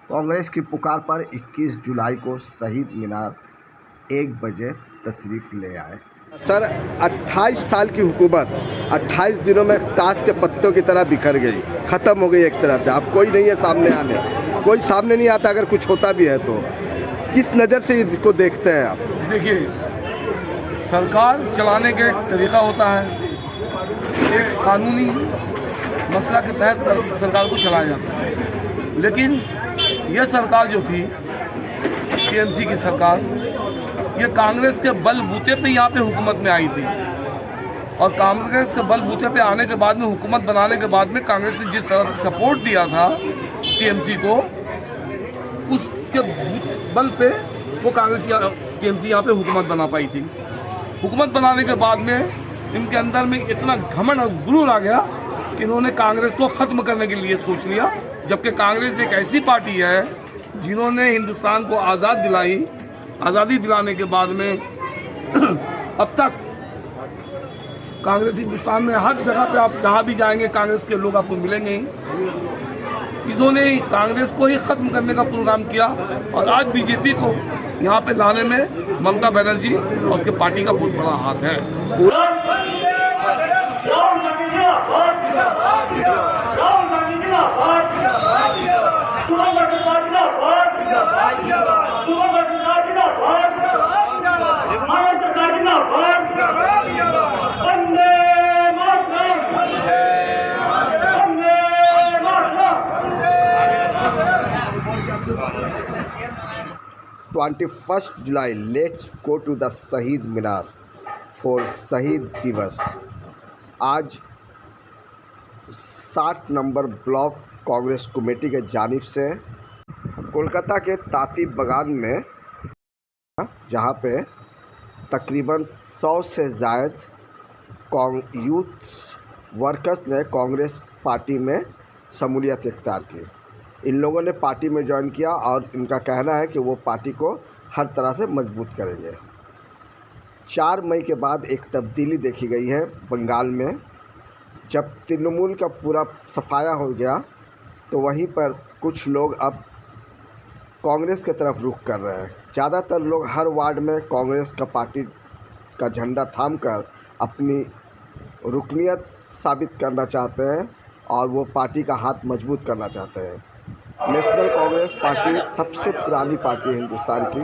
कांग्रेस की पुकार पर 21 जुलाई को शहीद मीनार 1 बजे तशरीफ ले आए। सर 28 साल की हुकूमत 28 दिनों में ताश के पत्तों की तरह बिखर गई, ख़त्म हो गई एक तरह से। अब कोई नहीं है सामने आने, कोई सामने नहीं आता। अगर कुछ होता भी है तो किस नज़र से इसको देखते हैं आप? देखिए, सरकार चलाने का एक तरीका होता है, एक कानूनी मसला के तहत सरकार को चलाया जाता है। लेकिन यह सरकार जो थी, टीएमसी की सरकार, ये कांग्रेस के बलबूते पे यहाँ पे हुकूमत में आई थी। और कांग्रेस के बलबूते पे आने के बाद में, हुकूमत बनाने के बाद में, कांग्रेस ने जिस तरह से सपोर्ट दिया था टीएमसी को, उसके बल पे वो कांग्रेस टीएमसी यहाँ पे हुकूमत बना पाई थी। हुकूमत बनाने के बाद में इनके अंदर में इतना घमंड और गुरूर आ गया कि इन्होंने कांग्रेस को ख़त्म करने के लिए सोच लिया। जबकि कांग्रेस एक ऐसी पार्टी है जिन्होंने हिंदुस्तान को आज़ादी दिलाने के बाद में अब तक कांग्रेस हिंदुस्तान में हर जगह पे, आप जहाँ भी जाएंगे कांग्रेस के लोग आपको मिलेंगे ही। इन्होंने कांग्रेस को ही ख़त्म करने का प्रोग्राम किया और आज बीजेपी को यहाँ पे लाने में ममता बनर्जी और उसके पार्टी का बहुत बड़ा हाथ है। July, let's go to the Shaheed Minar for शहीद दिवस। आज 60 नंबर ब्लॉक कांग्रेस कमेटी के जानिब से कोलकाता के ताती बागान में, जहां पे तकरीबन 100 से ज़ायद यूथ वर्कर्स ने कांग्रेस पार्टी में शमूलियत इख्तियार की। इन लोगों ने पार्टी में ज्वाइन किया और इनका कहना है कि वो पार्टी को हर तरह से मजबूत करेंगे। 4 मई के बाद एक तब्दीली देखी गई है बंगाल में। जब तृणमूल का पूरा सफाया हो गया तो वहीं पर कुछ लोग अब कांग्रेस की तरफ रुख कर रहे हैं। ज़्यादातर लोग हर वार्ड में कांग्रेस का पार्टी का झंडा थामकर अपनी रुकनियत साबित करना चाहते हैं और वो पार्टी का हाथ मजबूत करना चाहते हैं। नेशनल कांग्रेस पार्टी सबसे पुरानी पार्टी है हिंदुस्तान की।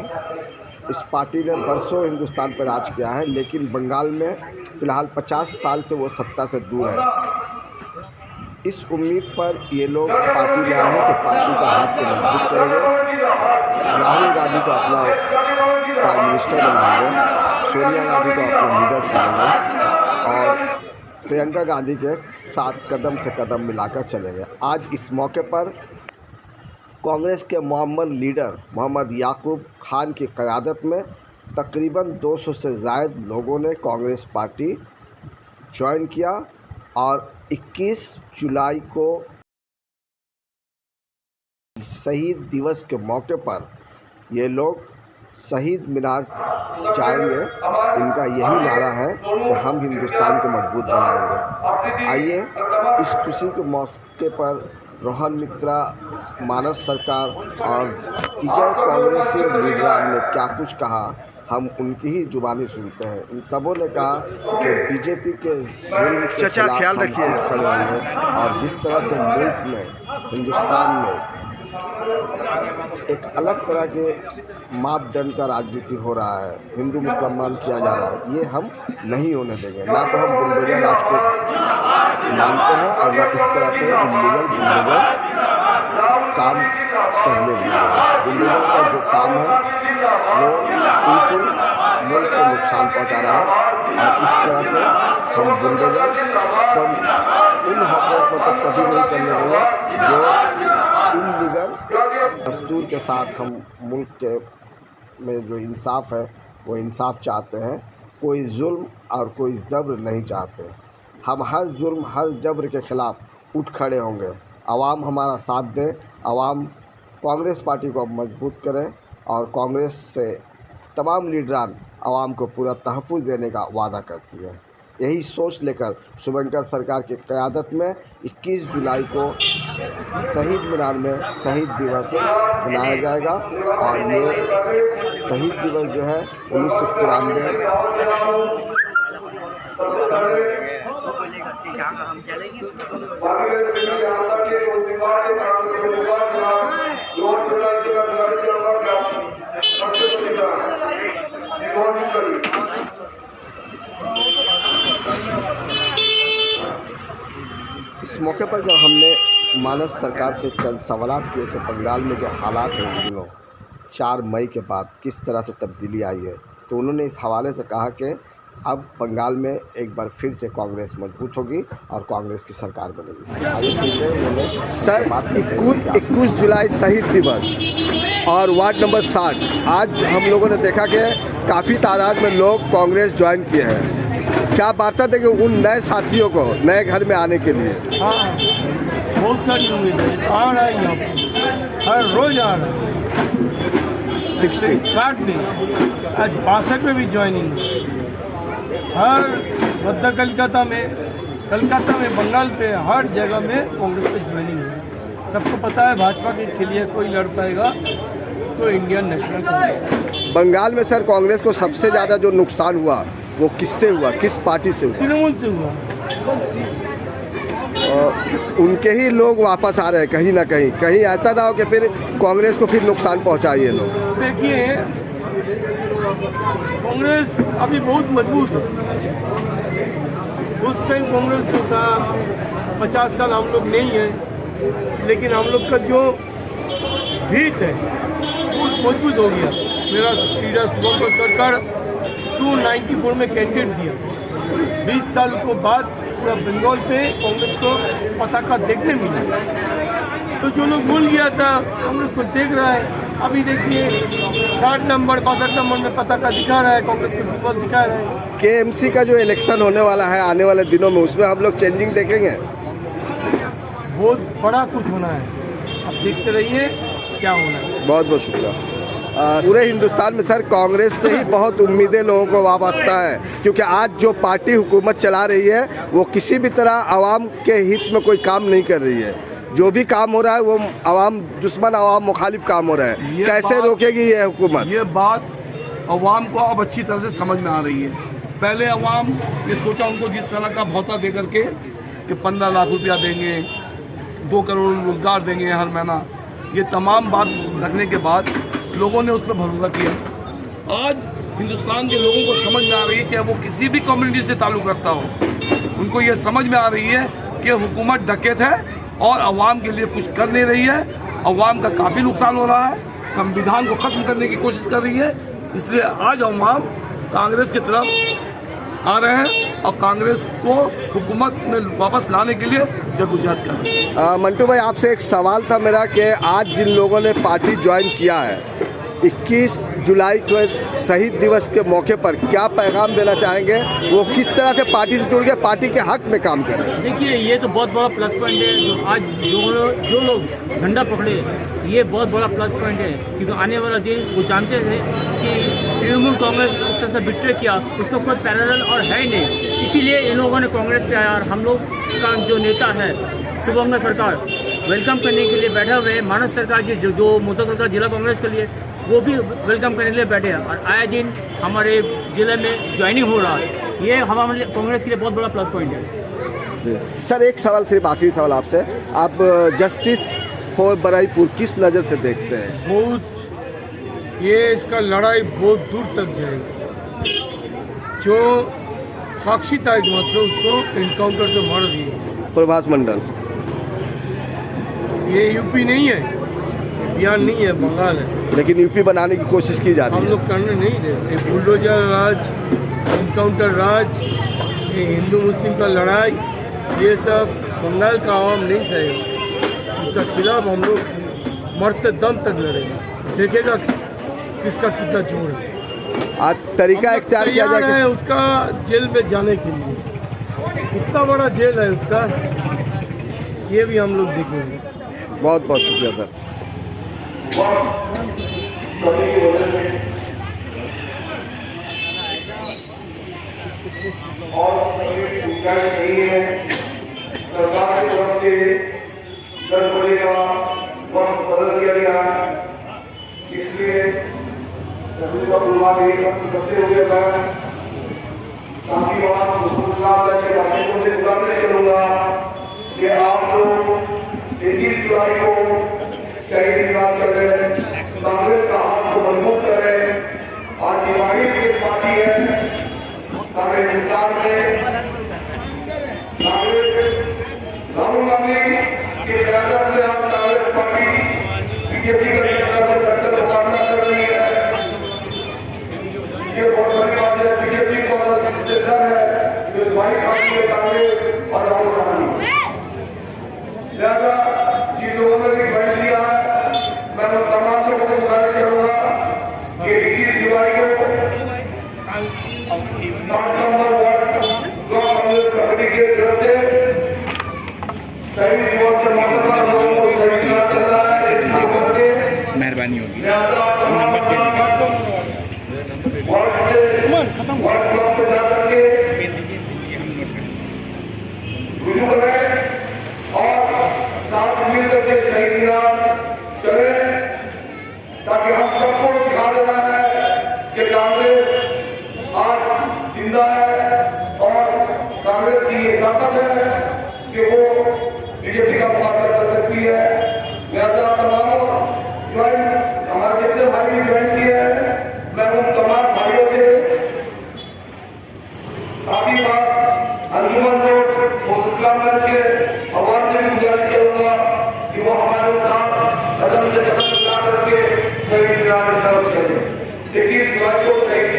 इस पार्टी ने बरसों हिंदुस्तान पर राज किया है, लेकिन बंगाल में फ़िलहाल 50 साल से वो सत्ता से दूर है। इस उम्मीद पर ये लोग पार्टी में आए हैं कि पार्टी का हाथ को मजबूत करेंगे। राहुल गांधी को अपना प्राइम मिनिस्टर बनाएंगे, सोनिया गांधी को अपना लीडर चुनेंगे और प्रियंका गांधी के साथ कदम से कदम मिलाकर चलेंगे। आज इस मौके पर कांग्रेस के मोहम्मद लीडर मोहम्मद याकूब खान की क़यादत में तकरीबन 200 से ज़ायद लोगों ने कांग्रेस पार्टी ज्वाइन किया और 21 जुलाई को शहीद दिवस के मौके पर ये लोग शहीद मीनार जाएंगे। इनका यही नारा है कि हम हिंदुस्तान को मजबूत बनाएंगे। आइए इस खुशी के मौके पर रोहन मित्रा, मानस सरकार और दीगर कांग्रेसी लीडरान ने क्या कुछ कहा, हम उनकी ही जुबानी सुनते हैं। इन सबों ने कहा कि बीजेपी के ख्याल रखिए खड़े होंगे और जिस तरह से मुल्क में, हिंदुस्तान में एक अलग तरह के मापदंड का राजनीति हो रहा है, हिंदू मुसलमान किया जा रहा है, ये हम नहीं होने देंगे। ना तो हम बुलडोजर राज को मानते हैं और ना इस तरह से इलीगल बुलडोजर काम करने देंगे। बुलडोजर का जो काम है वो बिल्कुल मुल्क को नुकसान पहुंचा रहा है और इस तरह से हम बुलडोजर तो इन हकों को तो कभी नहीं चलने देंगे जो इलीगल दस्तूर के साथ हम मुल्क के में जो इंसाफ है वो इंसाफ चाहते हैं। कोई जुल्म और कोई जबर नहीं चाहते। हम हर जुल्म, हर जबर के ख़िलाफ़ उठ खड़े होंगे। आवाम हमारा साथ दे, आवाम कांग्रेस पार्टी को मजबूत करें और कांग्रेस से तमाम लीडरान आवाम को पूरा तहफ़्फ़ुज़ देने का वादा करती है। यही सोच लेकर शुभंकर सरकार की क़यादत में 21 जुलाई को शहीद मीनार में शहीद दिवस मनाया जाएगा। और ये शहीद दिवस जो है 1993 इस मौके पर जब हमने मानस सरकार से चंद सवाल किए कि बंगाल में जो हालात हैं इन दिनों 4 मई के बाद किस तरह से तब्दीली आई है, तो उन्होंने इस हवाले से कहा कि अब बंगाल में एक बार फिर से कांग्रेस मजबूत होगी और कांग्रेस की सरकार बनेगी। सर 21 जुलाई शहीद दिवस और वार्ड नंबर 60 आज हम लोगों ने देखा कि काफ़ी तादाद में लोग कांग्रेस ज्वाइन किए हैं। क्या वार्ता देंगे उन नए साथियों को नए घर में आने के लिए? हाँ, बहुत सारी उम्मीदें आ रहा है यहाँ पर, हर रोज आ रहा है। 60 दिन, आज 62 में भी ज्वाइनिंग, हर मध्य कलकत्ता में बंगाल पे हर जगह में कांग्रेस पे ज्वाइनिंग है। सबको पता है भाजपा के लिए कोई लड़ पाएगा तो इंडियन नेशनल कांग्रेस। बंगाल में सर कांग्रेस को सबसे ज़्यादा जो नुकसान हुआ वो किससे हुआ, किस पार्टी से हुआ? तृणमूल से हुआ। उनके ही लोग वापस आ रहे हैं कहीं ना कहीं, कहीं ऐसा ना हो कि फिर कांग्रेस को फिर नुकसान पहुंचाइए लोग। देखिए, कांग्रेस अभी बहुत मजबूत है। उस टाइम कांग्रेस जो था 50 साल हम लोग नहीं है, लेकिन हम लोग का जो भीत है वो मजबूत हो गया। मेरा सीधा शुभम सरकार 294 में कैंडिडेट दिया। 20 साल को बाद पूरा बंगाल पे कांग्रेस को पताका देखने मिला। तो जो लोग भूल गया था कांग्रेस को देख रहा है। अभी देखिए 60 नंबर 62 नंबर में पताका दिखा रहा है, कांग्रेस को सिंबल दिखा रहा है। केएमसी का जो इलेक्शन होने वाला है आने वाले दिनों में, उसमें हम लोग चेंजिंग देखेंगे। बहुत बड़ा कुछ होना है, अब देखते रहिए क्या होना है। बहुत बहुत शुक्रिया। पूरे हिंदुस्तान में सर कांग्रेस से ही बहुत उम्मीदें लोगों को वाबस्ता है, क्योंकि आज जो पार्टी हुकूमत चला रही है वो किसी भी तरह आवाम के हित में कोई काम नहीं कर रही है। जो भी काम हो रहा है वो आवाम दुश्मन, आवाम मुखालिफ काम हो रहा है। कैसे रोकेगी ये हुकूमत? ये बात अवाम को अब अच्छी तरह से समझ में आ रही है। पहले अवाम ये सोचा उनको जिस तरह का भौता दे करके कि 15 लाख रुपया देंगे, 2 करोड़ रोजगार देंगे हर महीना, ये तमाम बात रखने के बाद लोगों ने उस पर भरोसा किया। आज हिंदुस्तान के लोगों को समझ में आ रही है, चाहे वो किसी भी कम्युनिटी से ताल्लुक़ रखता हो, उनको ये समझ में आ रही है कि हुकूमत डकैत है और अवाम के लिए कुछ कर नहीं रही है। अवाम का काफ़ी नुकसान हो रहा है, संविधान को ख़त्म करने की कोशिश कर रही है। इसलिए आज अवाम कांग्रेस की तरफ आ रहे हैं और कांग्रेस को हुकूमत में वापस लाने के लिए जद्दोजहद कर रहे हैं। मंटू भाई, आपसे एक सवाल था मेरा कि आज जिन लोगों ने पार्टी ज्वाइन किया है 21 जुलाई को शहीद दिवस के मौके पर क्या पैगाम देना चाहेंगे? वो किस तरह से पार्टी से जुड़ के पार्टी के हक में काम करें? देखिए, ये तो बहुत बड़ा प्लस पॉइंट है। जो आज जो लोग झंडा पकड़े, ये बहुत बड़ा प्लस पॉइंट है, क्योंकि आने वाला दिन वो जानते थे कि तृणमूल कांग्रेस उस तरह से बिट्रे किया, उसका कोई पैरेलल और है ही नहीं। इसीलिए इन लोगों ने कांग्रेस पे आया और हम लोग का जो नेता है शुभम सरकार वेलकम करने के लिए बैठे हुए हैं। मानस सरकार जी जो मुतलका जिला कांग्रेस के लिए, वो भी वेलकम करने के लिए बैठे हैं और आए दिन हमारे ज़िले में ज्वाइनिंग हो रहा है। ये हमारे कांग्रेस के लिए बहुत बड़ा प्लस पॉइंट है। सर एक सवाल, सिर्फ आखिरी सवाल आपसे, आप जस्टिस फॉर बराईपुर किस नज़र से देखते हैं? बहुत ये इसका लड़ाई बहुत दूर तक जाएगी। जो साक्षी था मतलब उसको इनकाउंटर से मार दिया। प्रभास मंडल, ये यूपी नहीं है, बिहार नहीं है, बंगाल है, लेकिन यूपी बनाने की कोशिश की जा रही हम है। लोग करने नहीं दे। बुलडोजर राज, इनकाउंटर राज, ये हिंदू मुस्लिम का लड़ाई, ये सब बंगाल का आवाम नहीं सहेगा। इसका खिलाफ हम लोग मरते दम तक लड़ेंगे। देखेगा किसका कितना जोर है। आज तरीका इख्तियार किया तैयार है जाए उसका जेल में जाने के लिए। कितना बड़ा जेल है उसका, ये भी हम लोग देखेंगे। बहुत बहुत शुक्रिया सर। और सरकार की तरफ से गड़बड़ी का वक्त बदल दिया गया, इसलिए सभी का बुलवाने करते हुए मैं काफी बात के बातों से गुजारिश करूंगा कि आप लोग 21 जुलाई को शहीद दिवस चले, कांग्रेस का हाथ को मजबूत करें। और दिवाली की एक पार्टी है सारे हिंदुस्तान में, कांग्रेस राहुल गांधी के प्रयास से आप कांग्रेस पार्टी बीजेपी का लड़कर मुकाबला कर रही है। ये बहुत बड़ी बात है। बीजेपी को जिससे डर है जो भाई पार्टी है कांग्रेस और राहुल गांधी, लिहाजा जिन लोगों ने भी ज्वाइन किया है मैं उन तमाम लोगों को गुजारिश करूंगा कि 21 जुलाई को 7 number ward block Congress committee के तरफ से शहीद दिवस के मौके पर लोगों को शहीद दिवस चल रहा है। मेहरबानी होगी। वार्ड ब्लॉक पे जाकर के रुजू करें और साथ मिलकर के शहीद दिवस चले, ताकि हम सबको दिखा देना है कि कांग्रेस आज जिंदा है और कांग्रेस की ये ताकत है कि वो बीजेपी का मुकाबला कर सकती है। लिहाजा तमाम ज्वाइन हमारे जितने भाई भी ज्वाइन किए हैं, मैं उन तमाम भाइयों से काफी बात अंजुमन रोड मुस्लिम के आवाज से भी गुजारिश करूंगा कि वो हमारे साथ कदम से कदम मिला करके शहीद दिवस की तरफ चले। 21 जुलाई को शहीद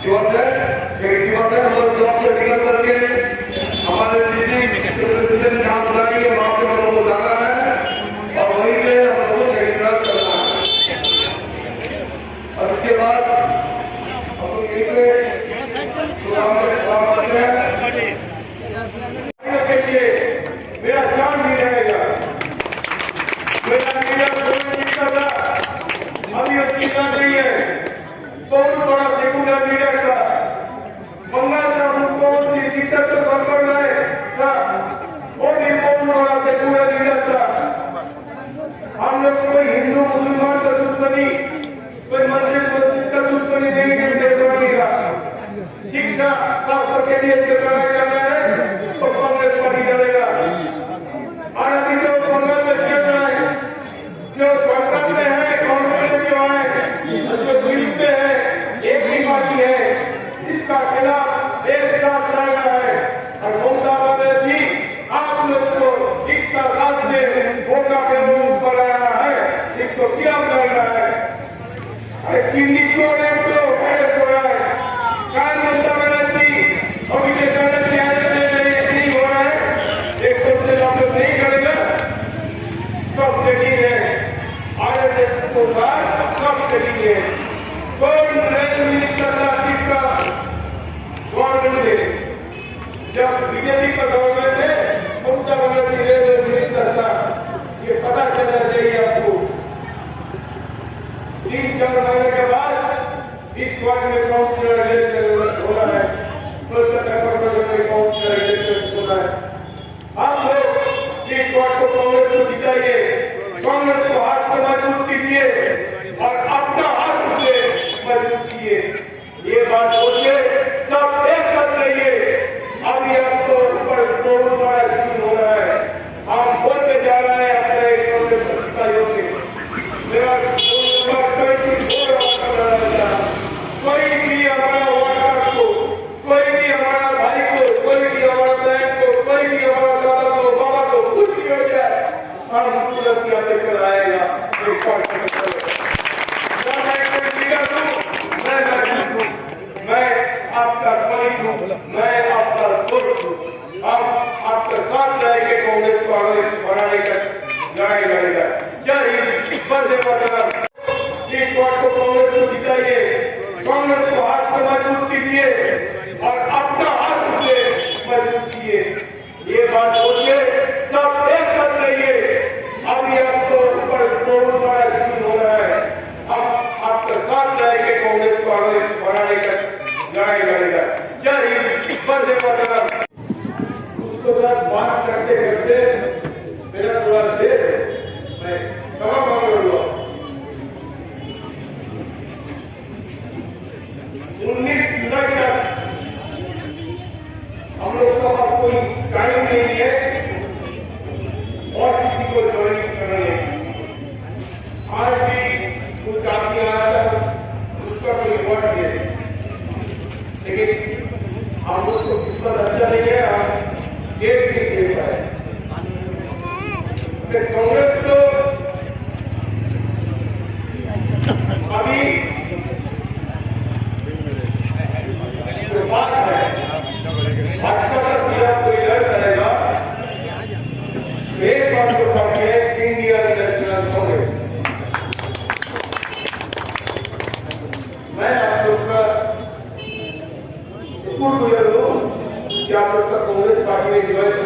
दिवस है, शहीद दिवस है। हम ब्लॉक से निकल करके हमारे डिस्ट्रिक्ट प्रेसिडेंट जहाँ बुलाएंगे वहाँ पे हम लोग जाना है और वहीं से हम लोग को शहीद दिवस चलना है। और उसके बाद हम लोग मेरा जान नहीं रहेगा, मेरा लीडर कोई नहीं करता। अभी वो चीज नहीं है, बहुत बड़ा सेकुलर लीडर था, बंगाल का उनको शिक्षक को संपर्क था, वो भी बहुत बड़ा सेकुलर लीडर था। हम लोग कोई हिंदू मुसलमान का दुश्मनी, कोई मंदिर मस्जिद का दुश्मनी नहीं करते। शिक्षा शास्त्र के लिए जो लड़ाई करना है तो कांग्रेस पार्टी करेगा। और अभी जो बंगाल में चल रहा है, जो सरकार में है, कांग्रेस जो है, जो दिल्ली में है, एक ही पार्टी है, इसका खिलाफ एक साथ लड़ना है। और ममता बनर्जी आप लोग को इतना साथ से वोटा प्रयोग बनाया है, इसको क्या लड़ना है? अरे चीनी चोर है तो हो रहा है, काय ममता बनर्जी अभी जो गलत नहीं हो रहा है, एक दूसरे का नहीं करेगा, सब चेकिंग है। RSS को साथ सब चेकिंग है, कोई नहीं करता किसका गवर्नमेंट है। जब बीजेपी का गवर्नमेंट है, ममता बनर्जी नहीं करता, ये पता चलना चाहिए आपको। 3-4 महीने के बाद इस वार्ड में काउंसिलर इलेक्शन होना है, कोलकाता कॉर्पोरेशन में काउंसिलर इलेक्शन होना है। आप लोग इस वार्ड को कांग्रेस को जिताइए, कांग्रेस को हाथ को मजबूत कीजिए और अपना हाथ से मजबूत कीजिए। ये बात सोचिए, सब एक साथ रहिए। अभी आपको ऊपर कोरोना वायरस हो रहा है, हम बोलते जा रहे हैं अपने कांग्रेस अधिकारियों से, मेरा कोई भी हमारा वर्कर को, कोई भी हमारा भाई को, कोई भी हमारा बहन को, कोई भी हमारा दादा को, बाबा को कुछ भी हो जाए, हम तुरंत यहाँ पे चलाएगा। मैं आपका कलीग हूँ, मैं आपका दोस्त हूँ, हम आपके साथ रहेंगे, कांग्रेस को आगे बढ़ाने का लड़ाई लड़ेगा। जय हिंद, वंदे मातरम। इस वार्ड को कांग्रेस को जिताइए, कांग्रेस को हाथ को मजबूत कीजिए और अपना हाथ से मजबूत कीजिए। ये बात सोचिए, सब एक साथ रहिए। अभी आपको ऊपर कोरोना वायरस हो रहा है, हम आपके साथ रहेंगे, कांग्रेस को आगे बढ़ाने का लड़ाई लड़ेगा। जय हिंद, वंदे मातरम। उसके साथ बात करते करते मेरा थोड़ा वर्ष ये, लेकिन हम लोग को किस्मत अच्छा नहीं है, हम डेट नहीं दे पाए। कांग्रेस तो अभी जो बात है, भाजपा का दिया कोई लड़ करेगा, एक बात तो पक्की है, इंडियन नेशनल कांग्रेस। मैं आप लोग का शुक्रगुजार हूँ कि आप लोग का कांग्रेस पार्टी में ज्वाइन